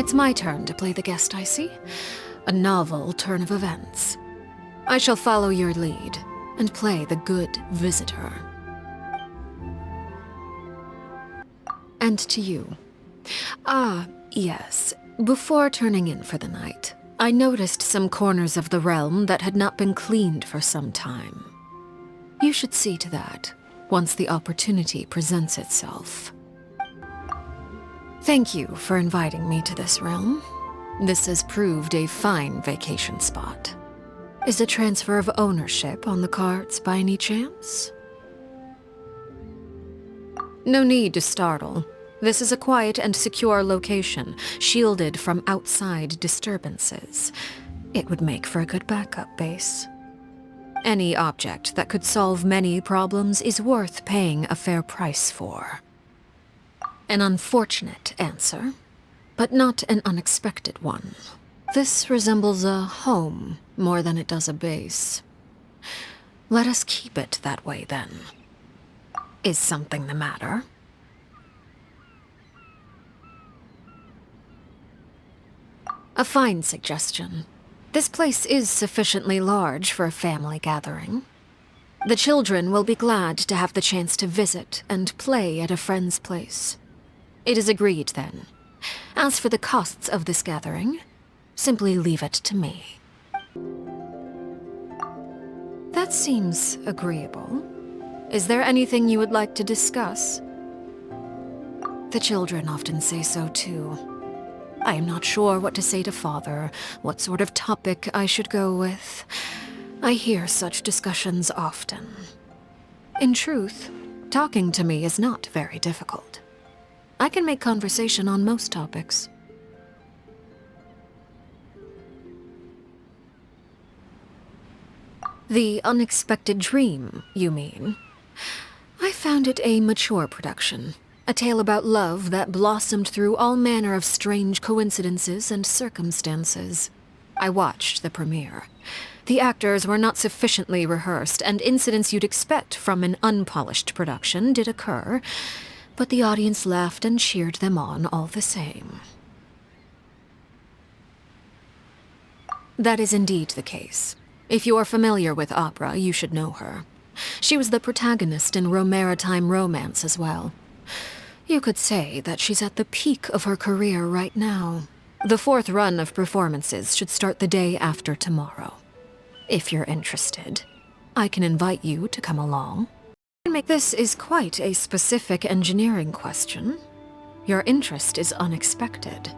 It's my turn to play the guest, I see. A novel turn of events. I shall follow your lead and play the good visitor. And to you. Ah, yes. Before turning in for the night, I noticed some corners of the realm that had not been cleaned for some time. You should see to that once the opportunity presents itself. Thank you for inviting me to this realm. This has proved a fine vacation spot. Is a transfer of ownership on the cards by any chance? No need to startle. This is a quiet and secure location, shielded from outside disturbances. It would make for a good backup base. Any object that could solve many problems is worth paying a fair price for. An unfortunate answer, but not an unexpected one. This resembles a home more than it does a base. Let us keep it that way, then. Is something the matter? A fine suggestion. This place is sufficiently large for a family gathering. The children will be glad to have the chance to visit and play at a friend's place. It is agreed, then. As for the costs of this gathering, simply leave it to me. That seems agreeable. Is there anything you would like to discuss? The children often say so, too. I am not sure what to say to Father, what sort of topic I should go with. I hear such discussions often. In truth, talking to me is not very difficult. I can make conversation on most topics. The Unexpected Dream, you mean? I found it a mature production. A tale about love that blossomed through all manner of strange coincidences and circumstances. I watched the premiere. The actors were not sufficiently rehearsed, and incidents you'd expect from an unpolished production did occur, but the audience laughed and cheered them on all the same. That is indeed the case. If you are familiar with opera, you should know her. She was the protagonist in Maritime Romance as well. You could say that she's at the peak of her career right now. The fourth run of performances should start the day after tomorrow. If you're interested, I can invite you to come along. This is quite a specific engineering question. Your interest is unexpected.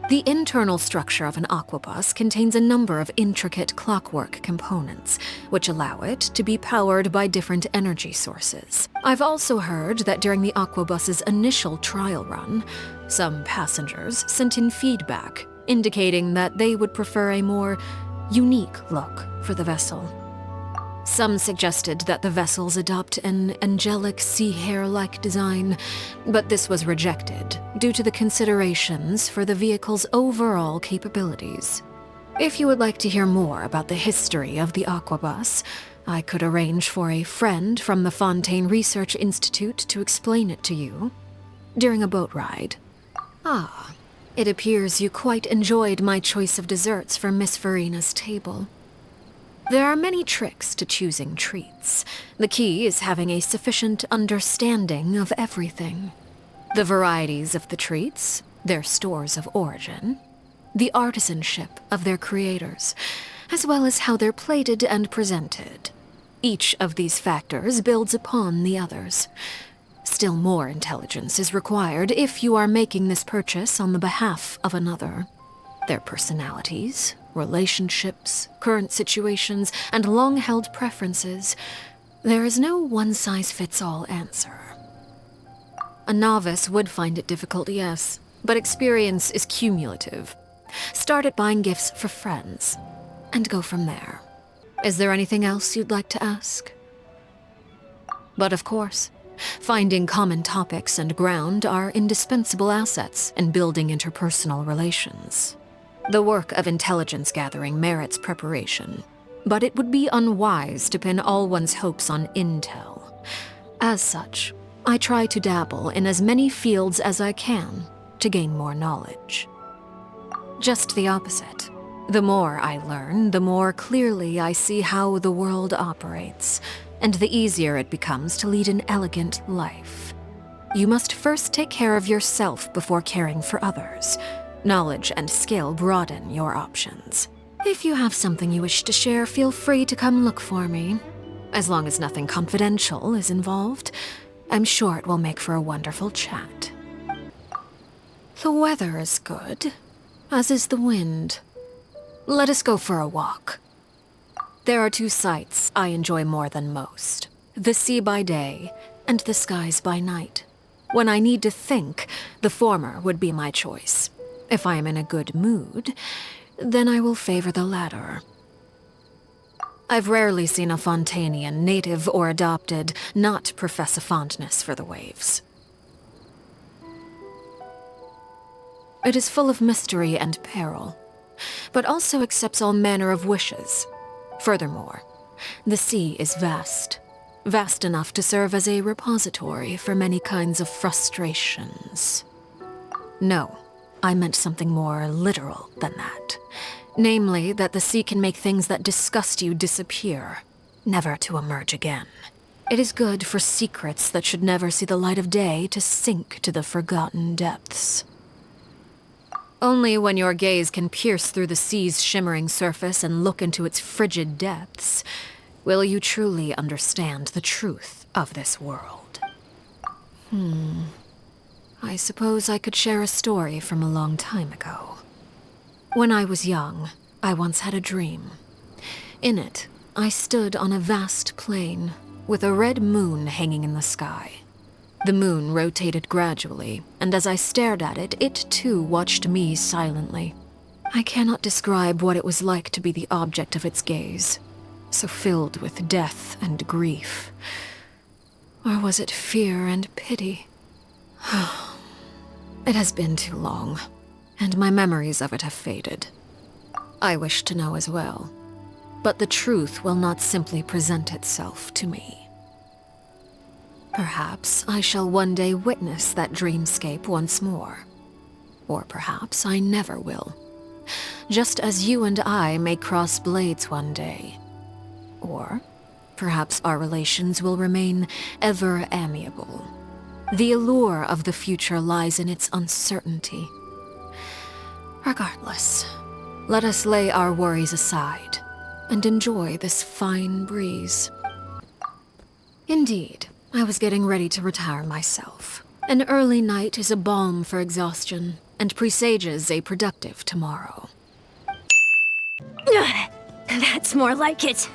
The internal structure of an aquabus contains a number of intricate clockwork components, which allow it to be powered by different energy sources. I've also heard that during the aquabus's initial trial run, some passengers sent in feedback, indicating that they would prefer a more unique look for the vessel. Some suggested that the vessels adopt an angelic sea hare-like design, but this was rejected due to the considerations for the vehicle's overall capabilities. If you would like to hear more about the history of the aquabus, I could arrange for a friend from the Fontaine Research Institute to explain it to you during a boat ride. Ah, it appears you quite enjoyed my choice of desserts for Miss Farina's table. There are many tricks to choosing treats. The key is having a sufficient understanding of everything. The varieties of the treats, their stores of origin, the artisanship of their creators, as well as how they're plated and presented. Each of these factors builds upon the others. Still more intelligence is required if you are making this purchase on the behalf of another. Their personalities, relationships, current situations, and long-held preferences. There is no one-size-fits-all answer. A novice would find it difficult, yes, but experience is cumulative. Start at buying gifts for friends, and go from there. Is there anything else you'd like to ask? But of course, finding common topics and ground are indispensable assets in building interpersonal relations. The work of intelligence gathering merits preparation, but it would be unwise to pin all one's hopes on intel. As such, I try to dabble in as many fields as I can to gain more knowledge. Just the opposite. The more I learn, the more clearly I see how the world operates, and the easier it becomes to lead an elegant life. You must first take care of yourself before caring for others. Knowledge and skill broaden your options. If you have something you wish to share, feel free to come look for me. As long as nothing confidential is involved, I'm sure it will make for a wonderful chat. The weather is good, as is the wind. Let us go for a walk. There are two sights I enjoy more than most: the sea by day and the skies by night. When I need to think, the former would be my choice. If I am in a good mood, then I will favor the latter. I've rarely seen a Fontanian, native or adopted, not profess a fondness for the waves. It is full of mystery and peril, but also accepts all manner of wishes. Furthermore, the sea is vast, vast enough to serve as a repository for many kinds of frustrations. No, I meant something more literal than that. Namely, that the sea can make things that disgust you disappear, never to emerge again. It is good for secrets that should never see the light of day to sink to the forgotten depths. Only when your gaze can pierce through the sea's shimmering surface and look into its frigid depths will you truly understand the truth of this world. I suppose I could share a story from a long time ago. When I was young, I once had a dream. In it, I stood on a vast plain with a red moon hanging in the sky. The moon rotated gradually, and as I stared at it, it too watched me silently. I cannot describe what it was like to be the object of its gaze, so filled with death and grief. Or was it fear and pity? It has been too long, and my memories of it have faded. I wish to know as well, but the truth will not simply present itself to me. Perhaps I shall one day witness that dreamscape once more. Or perhaps I never will. Just as you and I may cross blades one day. Or perhaps our relations will remain ever amiable. The allure of the future lies in its uncertainty. Regardless, let us lay our worries aside and enjoy this fine breeze. Indeed, I was getting ready to retire myself. An early night is a balm for exhaustion and presages a productive tomorrow. That's more like it.